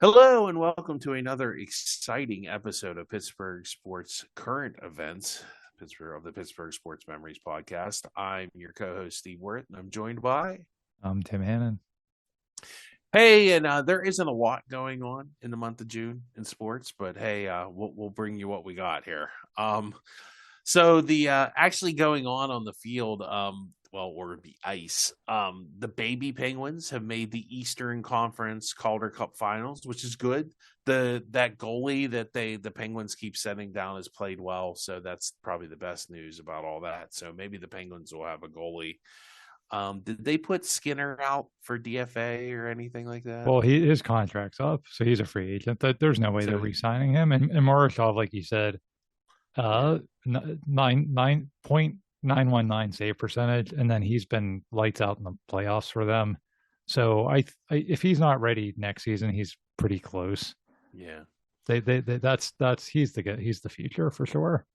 Hello and welcome to another exciting episode of Pittsburgh Sports Current Events, the Pittsburgh Sports Memories podcast. I'm your co-host Steve Worth, and I'm joined by I'm Tim Hannon. Hey, and there isn't a lot going on in the month of June in sports, but hey, we'll bring you what we got here. So the actually going on the field, or the ice. The baby Penguins have made the Eastern Conference Calder Cup Finals, which is good. That goalie that the Penguins keep setting down has played well, so that's probably the best news about all that. So maybe the Penguins will have a goalie. Did they put Skinner out for DFA or anything like that? Well, his contract's up, so he's a free agent. There's no way they're So re-signing him. And Morozov, like you said, yeah, 9.919 save percentage, and then he's been lights out in the playoffs for them. So if he's not ready next season, he's pretty close. yeah. That's he's the future for sure.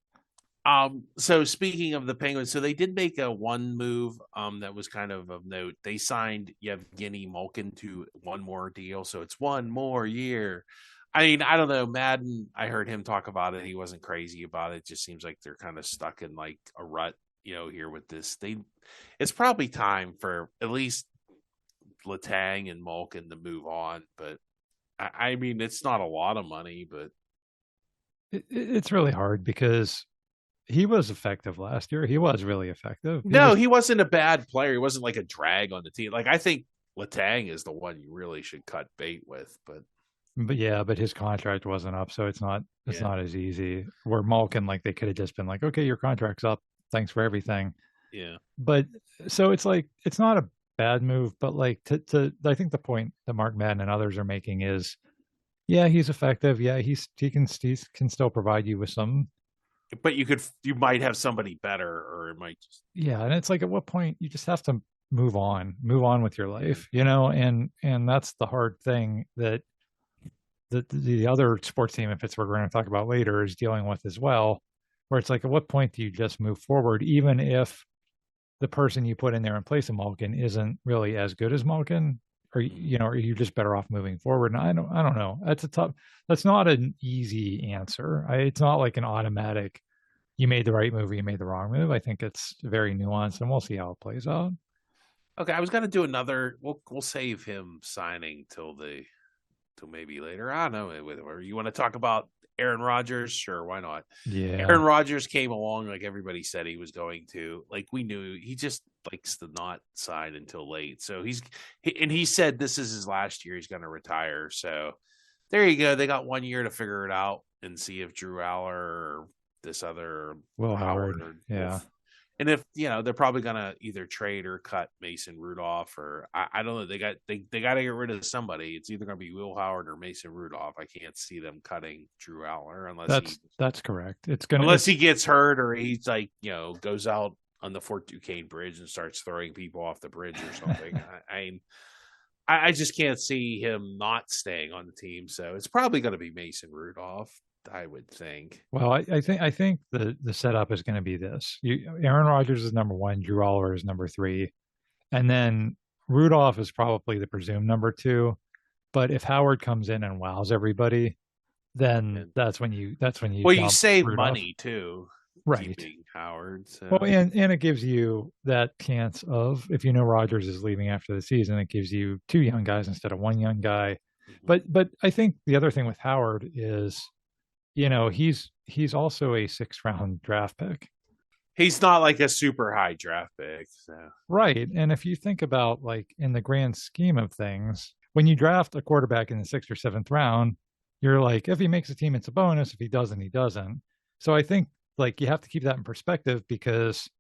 So speaking of the Penguins, so they did make a one move that was kind of note. They signed Evgeni Malkin to one more deal, so it's one more year. I mean, I don't know. Madden, I heard him talk about it. He wasn't crazy about it. It just seems like they're kind of stuck in like a rut, here with this. It's probably time for at least Letang and Malkin to move on. But I mean, it's not a lot of money, but It's really hard because he was effective last year. He was really effective. He no, just he wasn't a bad player. He wasn't like a drag on the team. Like I think Letang is the one you really should cut bait with. But But yeah, but his contract wasn't up, so it's yeah, not as easy. Where Malkin, like they could have just been like, okay, your contract's up, thanks for everything. yeah, But so it's like it's not a bad move, but like to I think the point that Mark Madden and others are making is, yeah, he's effective. Yeah, he can still provide you with some. but you might have somebody better, or it might just Yeah, and it's like at what point you just have to move on with your yeah. life, and that's the hard thing that the other sports team in Pittsburgh we're going to talk about later is dealing with as well, where it's like, at what point do you just move forward, even if the person you put in there in place of Malkin isn't really as good as Malkin, or are you just better off moving forward? And I don't know. That's not an easy answer. It's not like an automatic. You made the right move, or you made the wrong move. I think it's very nuanced, and we'll see how it plays out. Okay, I was gonna do another. We'll save him signing till maybe later. I don't know. Whatever. You want to talk about Aaron Rodgers? Sure, why not? Aaron Yeah, Rodgers came along like everybody said he was going to. Like we knew he just likes to not sign until late. So he said this is his last year. He's going to retire. So there you go. They got 1 year to figure it out and see if Drew Aller or this other Will Howard Howard. or Yeah, Wolf. And if they're probably gonna either trade or cut Mason Rudolph, or I don't know. They got to get rid of somebody. It's either gonna be Will Howard or Mason Rudolph. I can't see them cutting Drew Aller that's correct. unless he gets hurt or he's like goes out on the Fort Duquesne Bridge and starts throwing people off the bridge or something. I just can't see him not staying on the team. So it's probably going to be Mason Rudolph, I would think. Well, I think the setup is going to be this: Aaron Rodgers is number one, Drew Oliver is number three, and then Rudolph is probably the presumed number two. But if Howard comes in and wows everybody, then And that's when you well, you dump save Rudolph. money too, Right. keeping Howard. Well, So and it gives you that chance of, if you know Rodgers is leaving after the season, it gives you two young guys instead of one young guy. mhm. But I think the other thing with Howard is, he's also a sixth round draft pick. He's not like a super high draft pick. So Right. And if you think about, like, in the grand scheme of things, when you draft a quarterback in the sixth or seventh round, you're like, if he makes a team, it's a bonus. If he doesn't, he doesn't. So I think, like, you have to keep that in perspective, because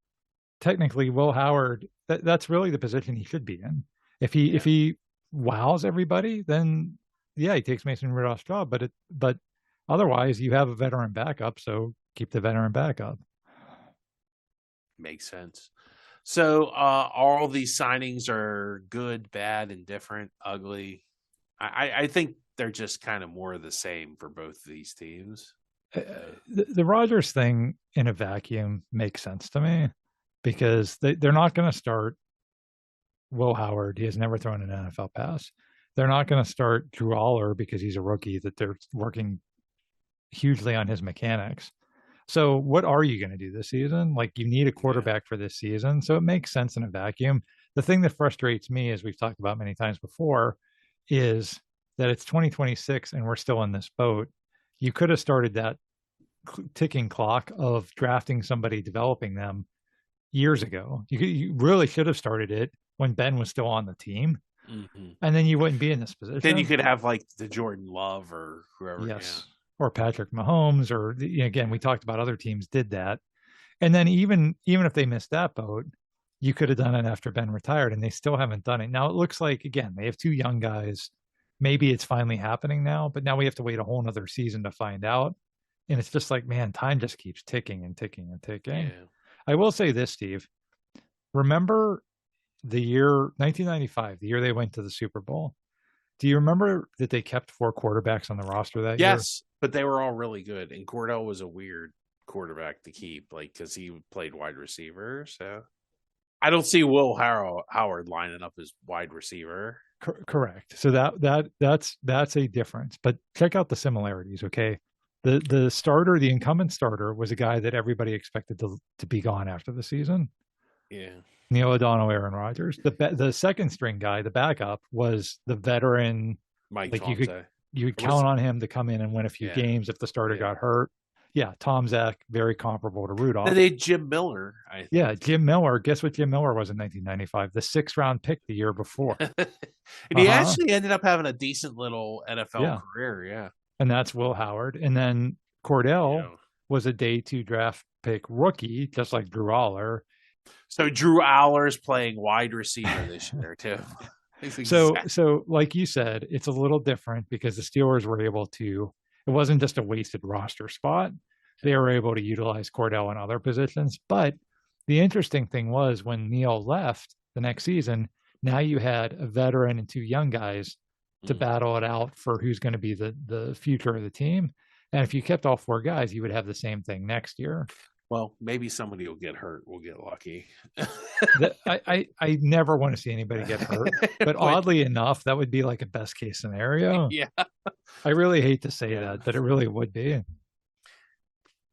technically Will Howard, that's really the position he should be in. If yeah, he wows everybody, then yeah, he takes Mason Rudolph's job. But otherwise, you have a veteran backup, so keep the veteran backup. makes sense. So all these signings are good, bad, indifferent, ugly. I think they're just kind of more of the same for both of these teams. uh, So the Rogers thing in a vacuum makes sense to me, because they're not going to start Will Howard. He has never thrown an NFL pass. They're not going to start Drew Aller because he's a rookie, that they're working hugely on his mechanics. So what are you going to do this season? Like, you need a Yeah. quarterback for this season. So it makes sense in a vacuum. The thing that frustrates me, as we've talked about many times before, is that it's 2026 and we're still in this boat. You could have started that ticking clock of drafting somebody, developing them years ago. You really should have started it when Ben was still on the team, Hmm. and then you wouldn't be in this Then you position. could have like the Jordan Love or whoever. Yeah. Yes. Or Patrick Mahomes, or again, we talked about other teams did that. And then even if they missed that boat, you could have done it after Ben retired, and they still haven't done it. Now it looks like, again, they have two young guys. Maybe it's finally happening now, but now we have to wait a whole nother season to find out. And it's just like, man, time just keeps ticking and ticking and ticking. Yeah. I will say this, Steve. Remember the year 1995, the year they went to the Super Bowl? Do you remember that they kept four quarterbacks on the roster that year? Yes, but they were all really good, and Cordell was a weird quarterback to keep, like because he played wide receiver. So I don't see Howard lining up as wide receiver. Correct. So that's a difference. But check out the similarities, okay? The starter, the incumbent starter, was a guy that everybody expected to be gone after the season. Yeah. Neil O'Donnell, Aaron Rodgers. The second string guy, the backup, was the veteran. Mike Like, Tomzak. you could Or was count on him to come in and win a few yeah, games if the starter yeah. got hurt. Yeah, Tom Zach, very comparable to Then Rudolph. they had Jim Miller, I Yeah, think. Jim Miller. Guess what Jim Miller was in 1995? The sixth round pick the year before. And Uh he huh. actually ended up having a decent little NFL Yeah, career, yeah. and that's Will Howard. And then Cordell Yeah. was a day two draft pick rookie, just like Drew Aller. So Drew Aller's playing wide receiver this year too. It's exact. So like you said, it's a little different because the Steelers were able to. It wasn't just a wasted roster spot. They were able to utilize Cordell in other positions. But the interesting thing was when Neil left the next season, now you had a veteran and two young guys to Mhm. battle it out for who's going to be the future of the team. And if you kept all four guys, you would have the same thing next year. Well, maybe somebody will get hurt. We'll get lucky. I never want to see anybody get hurt, but But oddly enough, that would be like a best case scenario. yeah, I really hate to say yeah. that, but it really would be.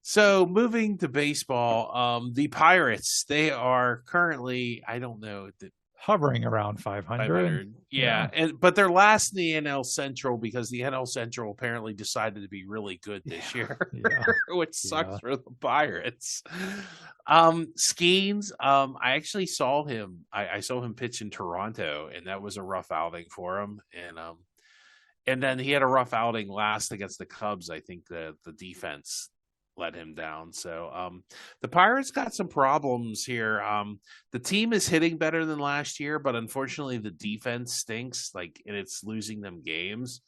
So moving to baseball, the Pirates, they are currently, I don't know, the Hovering around 500. 500. Yeah. Yeah. But they're last in the NL Central because the NL Central apparently decided to be really good this Yeah. year, Yeah. which sucks Yeah. for the Pirates. Skeens, I actually saw him. I saw him pitch in Toronto, and that was a rough outing for him. And then he had a rough outing last against the Cubs. I think the defense let him down. So the Pirates got some problems here. The team is hitting better than last year, but unfortunately the defense stinks, like, and it's losing them games.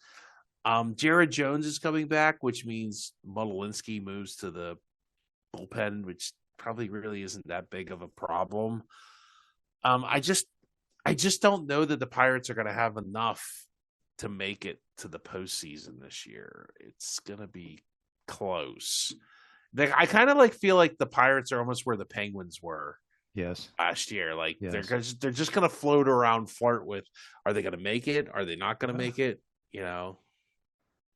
Jared Jones is coming back, which means Modolinsky moves to the bullpen, which probably really isn't that big of a problem. I just don't know that the Pirates are going to have enough to make it to the postseason this year. It's going to be close. I kind of like feel like the Pirates are almost where the Penguins were Yes. last year. Like Yes. they're just gonna float around, flirt with. Are they gonna make it? Are they not gonna make it? You know.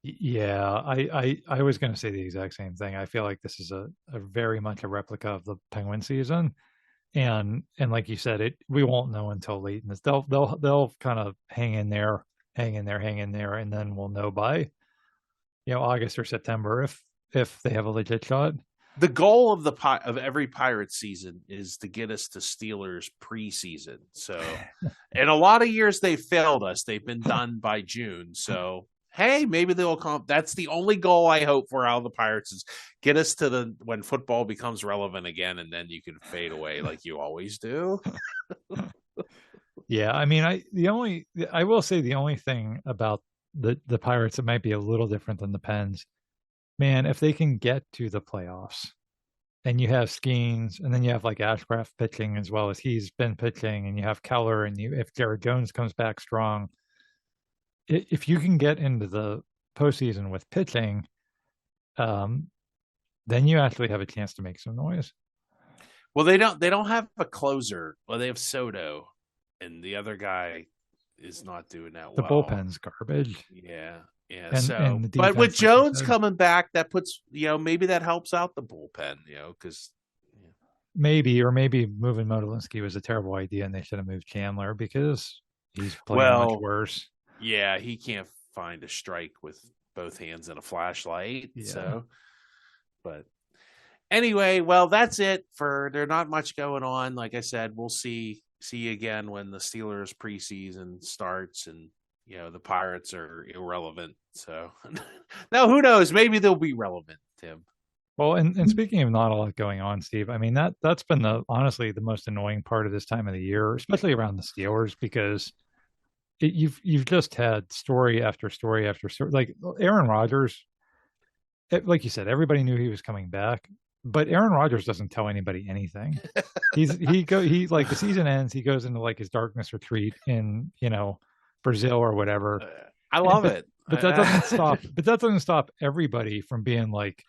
Yeah, I was going to say the exact same thing. I feel like this is a very much a replica of the Penguin season, and like you said, we won't know until late in this. They'll kind of hang in there, hang in there, hang in there, and then we'll know by August or September if they have a legit shot. The goal of of every Pirates season is to get us to Steelers preseason. So, in a lot of years they failed us. They've been done by June. So, hey, maybe they'll come. That's the only goal I hope for out of the Pirates is get us to the when football becomes relevant again, and then you can fade away like you always do. Yeah, I mean, I will say the only thing about the Pirates that might be a little different than the Pens, man, if they can get to the playoffs and you have Skeens and then you have like Ashcraft pitching as well as he's been pitching and you have Keller and if Jared Jones comes back strong, if you can get into the postseason with pitching, um, then you actually have a chance to make some noise. Well, they don't have a closer. Well, they have Soto, and the other guy is not doing that The well. bullpen's garbage. Yeah. And but with Jones coming back, that puts, maybe that helps out the bullpen, because maybe moving Modolinsky was a terrible idea, and they should have moved Chandler because he's playing much worse. Yeah, he can't find a strike with both hands and a flashlight. Yeah. So, but anyway, well, that's it for. There's not much going on. Like I said, we'll see you again when the Steelers preseason starts, and the Pirates are irrelevant. So now who knows? Maybe they'll be relevant, Tim. Well, and speaking of not a lot going on, Steve, I mean that's been honestly the most annoying part of this time of the year, especially around the Steelers, because you've just had story after story after story. Like Aaron Rodgers, like you said, everybody knew he was coming back, but Aaron Rodgers doesn't tell anybody anything. He like the season ends, he goes into like his darkness retreat in Brazil or whatever. I love it. But that doesn't stop. But that doesn't stop everybody from being like,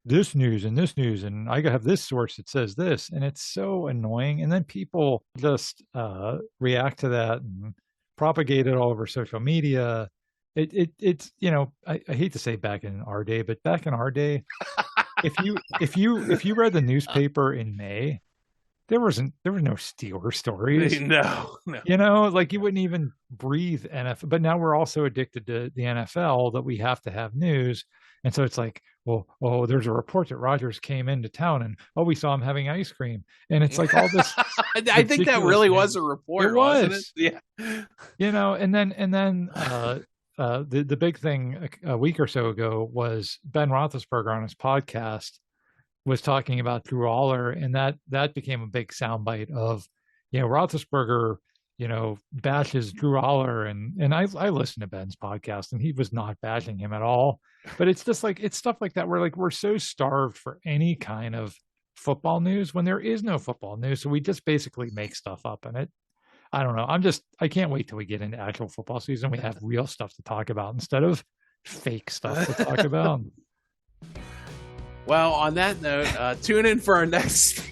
this news, and I have this source that says this, and it's so annoying. And then people just react to that and propagate it all over social media. It's I hate to say back in our day, but back in our day, if you read the newspaper in May, there was no Steelers stories. No. Like you wouldn't even breathe NFL. But now we're also addicted to the NFL that we have to have news. And so it's like, well, there's a report that Rodgers came into town and we saw him having ice cream. And it's like all this. I think that really was a report. It was. Wasn't it? Yeah. And then the big thing a week or so ago was Ben Roethlisberger on his podcast was talking about Drew Aller, and that became a big soundbite of, Roethlisberger, bashes Drew Aller, and I listened to Ben's podcast, and he was not bashing him at all. But it's just like, it's stuff like that where like we're so starved for any kind of football news when there is no football news, so we just basically make stuff up, and I don't know. I can't wait till we get into actual football season. We have real stuff to talk about instead of fake stuff to talk about. Well, on that note, tune in for our next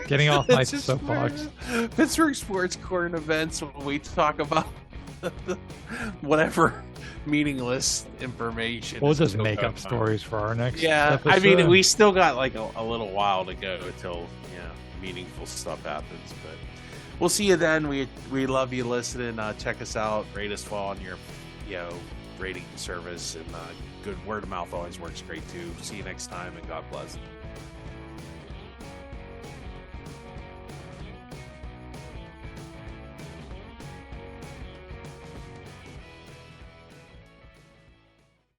getting off my soapbox Pittsburgh sports current events when we talk about whatever meaningless information. We'll just make up stories for our next episode. I mean, we still got like a little while to go until meaningful stuff happens, but we'll see you then. We love you listening. Check us out, rate us well on your rating service, and good word of mouth always works great too. See you next time, and God bless.